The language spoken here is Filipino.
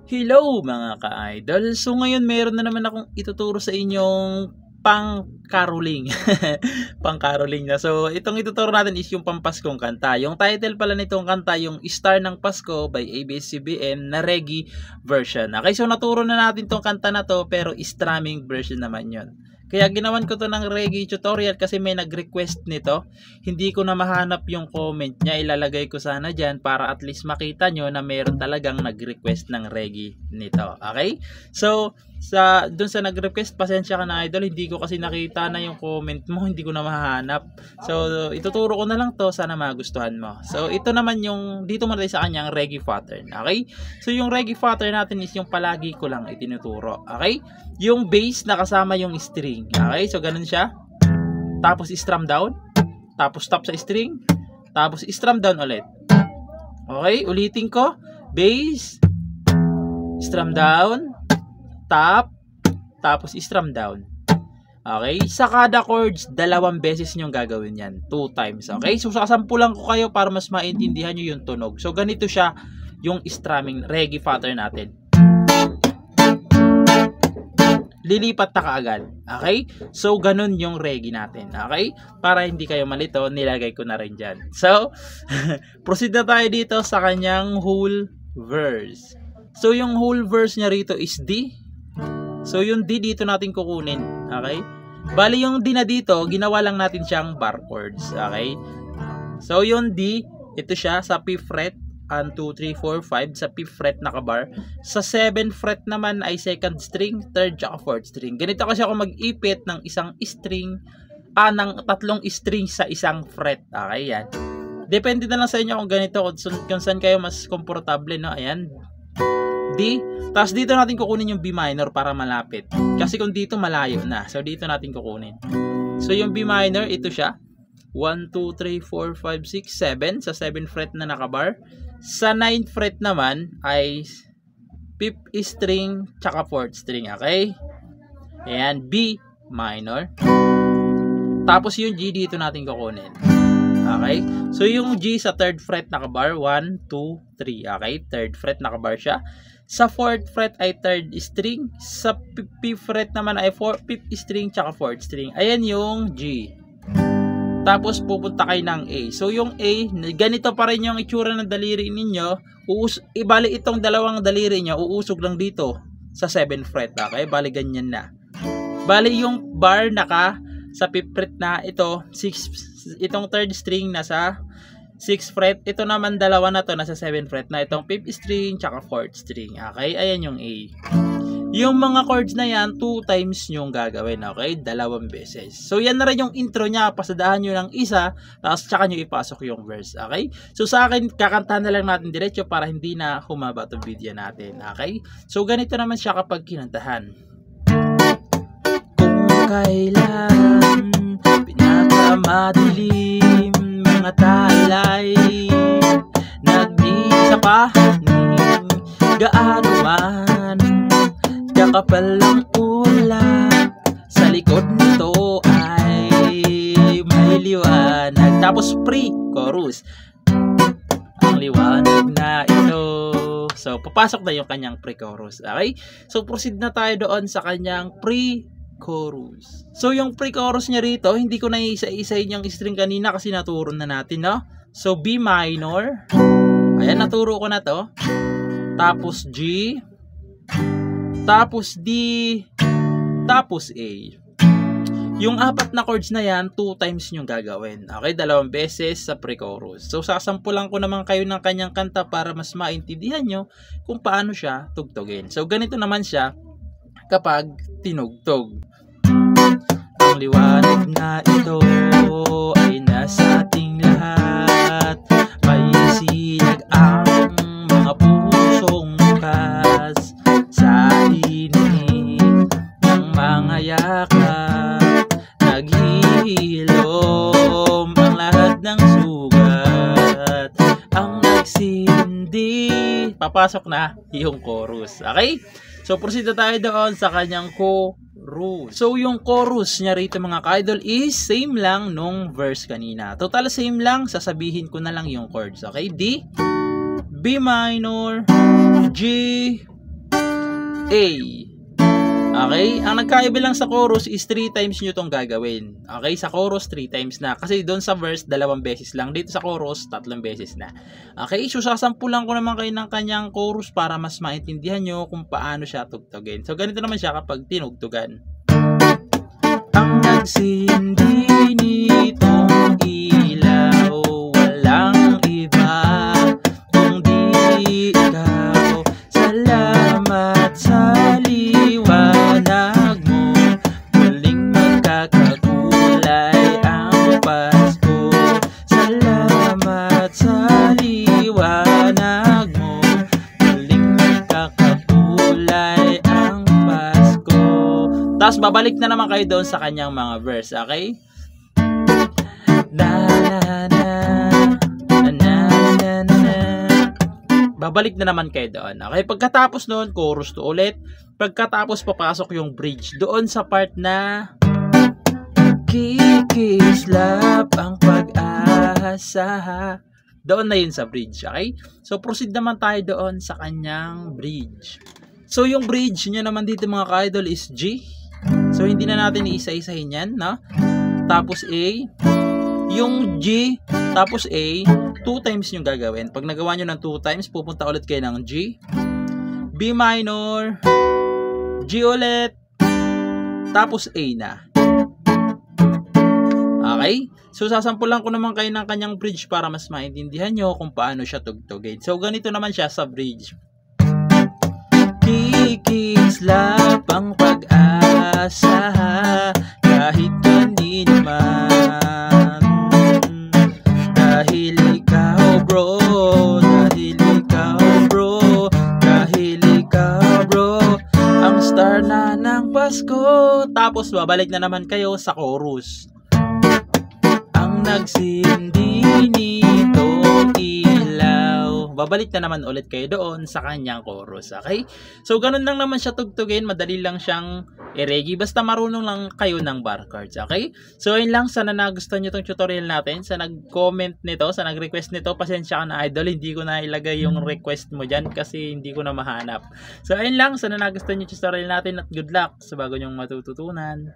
Hello mga ka-idol! So ngayon meron na naman akong ituturo sa inyong pang-caroling. Pang-caroling na. So itong ituturo natin is yung pampaskong kanta. Yung title pala nitong kanta, yung Star ng Pasko by ABS-CBN na reggae version. Okay, so naturo na natin tong kanta na to pero strumming version naman yun. Kaya ginawan ko to ng reggae tutorial kasi may nag-request nito. Hindi ko na mahanap yung comment niya. Ilalagay ko sana dyan para at least makita nyo na meron talagang nag-request ng reggae nito. Okay? So, dun sa nag-request, pasensya ka na idol. Hindi ko kasi nakita na yung comment mo. Hindi ko na mahanap. So, ituturo ko na lang to. Sana magustuhan mo. So, ito naman yung, dito mo na sa kanyang reggae pattern. Okay? So, yung reggae pattern natin is yung palagi ko lang itinuturo. Okay? Yung bass na kasama yung string. Okay? So, ganun siya. Tapos, strum down. Tapos, stop sa string. Tapos, strum down ulit. Okay? Ulitin ko. Bass. Strum down. Tap. Tapos, strum down. Okay? Sa kada chords, 2 beses nyo gagawin yan. 2 times. Okay? So, sasampulan ko kayo para mas maintindihan nyo yung tunog. So, ganito siya yung strumming reggae pattern natin. Lilipat na kaagad. Okay? So, ganun yung reggae natin. Okay? Para hindi kayo malito, nilagay ko na rin dyan. So, proceed na tayo dito sa kanyang whole verse. So, yung whole verse niya rito is D. So, yung D dito natin kukunin. Okay? Bali, yung D na dito, ginawa lang natin siyang bar chords. Okay? So, yung D, ito siya sa 5th fret. 1, 2, 3, 4, 5 sa 5th fret nakabar. Sa 7th fret naman ay 2nd string, 3rd at 4th string. Ganito kasi ako mag-ipit ng isang string, ng 3 string sa isang fret. Okay, yan. Depende na lang sa inyo kung ganito, kung saan kayo mas komportable, no? Ayan. D. Tapos dito natin kukunin yung B minor para malapit. Kasi kung dito malayo na. So dito natin kukunin. So yung B minor, ito siya. 1, 2, 3, 4, 5, 6, 7 sa 7th fret na nakabar. Sa 9th fret naman ay 5th string tsaka 4th string. Okay? Ayan, B minor. Tapos yung G dito natin kukunin. Okay? So yung G sa 3rd fret nakabar. 1, 2, 3. Okay? 3rd fret nakabar siya. Sa 4th fret ay 3rd string. Sa 5th fret naman ay 5th string tsaka 4th string. Ayan yung G. Tapos pupunta kayo ng A. So yung A, ganito pa rin yung itsura ng daliri ninyo. Ibali itong dalawang daliri nyo, uusog lang dito sa 7th fret. Okay? Bali ganyan na. Bali yung bar naka sa 5th fret na ito, itong 3rd string nasa 6th fret. Ito naman dalawa na to nasa 7th fret na itong 5th string tsaka 4th string. Okay? Ayan yung A. Yung mga chords na yan, 2 times yung gagawin, okay? 2 beses. So, yan na rin yung intro niya. Pasadahan nyo ng isa, tapos tsaka nyo ipasok yung verse, okay? So, sa akin, kakantahan na lang natin diretso para hindi na humaba itong video natin, okay? So, ganito naman siya kapag kinantahan. Kung kailan pinakamadilim mga talay, nag-iisa pa gaano man kakapal ang ulap, sa likod nito ay may liwanag. Tapos pre-chorus, ang liwanag na ito. So, papasok na yung kanyang pre-chorus. Okay? So, proceed na tayo doon sa kanyang pre-chorus. So, yung pre-chorus niya rito, hindi ko na isa-isahin yung string kanina kasi naturo na natin, no? So, B minor. Ayan, naturo ko na to. Tapos G. Tapos D, tapos A. Yung 4 na chords na yan, 2 times nyo gagawin. Okay, 2 beses sa pre-chorus. So, sasampulan ko naman kayo ng kanyang kanta para mas maintindihan nyo kung paano siya tugtugin. So, ganito naman siya kapag tinugtog. Ang liwanag na ito ay nasa ating lahat. May sinag ang mga pusong bukas. Sa init ng mga yakap, naghihilom ang lahat ng sugat, ang nagsindi. Papasok na yung chorus. Okay? So, proceed na tayo doon sa kanyang chorus. So, yung chorus niya rito mga ka-idol is same lang nung verse kanina. Total same lang, sasabihin ko na lang yung chords. Okay? D, B minor, G, A. Okay? Ang nagkaiba lang sa chorus is 3 times nyo itong gagawin. Okay? Sa chorus, 3 times na. Kasi doon sa verse, 2 beses lang. Dito sa chorus, 3 beses na. Okay? So, sasampulan ko naman kayo ng kanyang chorus para mas maintindihan nyo kung paano siya tugtugin. So, ganito naman siya kapag tinugtugan. Ang nagsindi nitong ilaw, walang iba kundi ikaw. Salamat sa liwanag mo, muling magkakakulay ang Pasko. Salamat sa liwanag mo, muling magkakakulay ang Pasko. Tapos babalik na naman kayo doon sa kanyang mga verse, okay? Na na na na na na na. Babalik na naman kayo doon. Okay, pagkatapos noon, chorus to ulit. Pagkatapos papasok yung bridge doon sa part na kikislap ang pag-asa. Doon na yun sa bridge, okay? So proceed naman tayo doon sa kanyang bridge. So yung bridge niya naman dito mga ka-idol is G. So hindi na natin iisa-isahin yan, no? Tapos A, yung G, tapos A, 2 times yung gagawin. Pag nagawa nyo ng 2 times, pupunta ulit kayo ng G, B minor, G ulit, tapos A na. Okay? So sasampulan ko naman kayo ng kanyang bridge para mas maintindihan nyo kung paano siya tugtugin. So ganito naman siya sa bridge. Kikislap ang pag-asa kahit hindi naman, dahil ikaw bro, dahil ikaw bro, dahil ikaw bro, ang star na ng Pasko. Tapos babalik na naman kayo sa chorus. Ang nagsindi nitong ilaw. Babalik na naman ulit kayo doon sa kanyang chorus, okay? So, ganun lang naman siya tugtugin. Madali lang siyang i-reggae. Basta marunong lang kayo ng bar chords, okay? So, yun lang. Sana nagustuhan nyo itong tutorial natin. Sa nag-comment nito, sa nag-request nito, pasensya ka na idol. Hindi ko na ilagay yung request mo dyan kasi hindi ko na mahanap. So, ayun lang. Sana nagustuhan nyo yung tutorial natin at good luck sa bago nyong matututunan.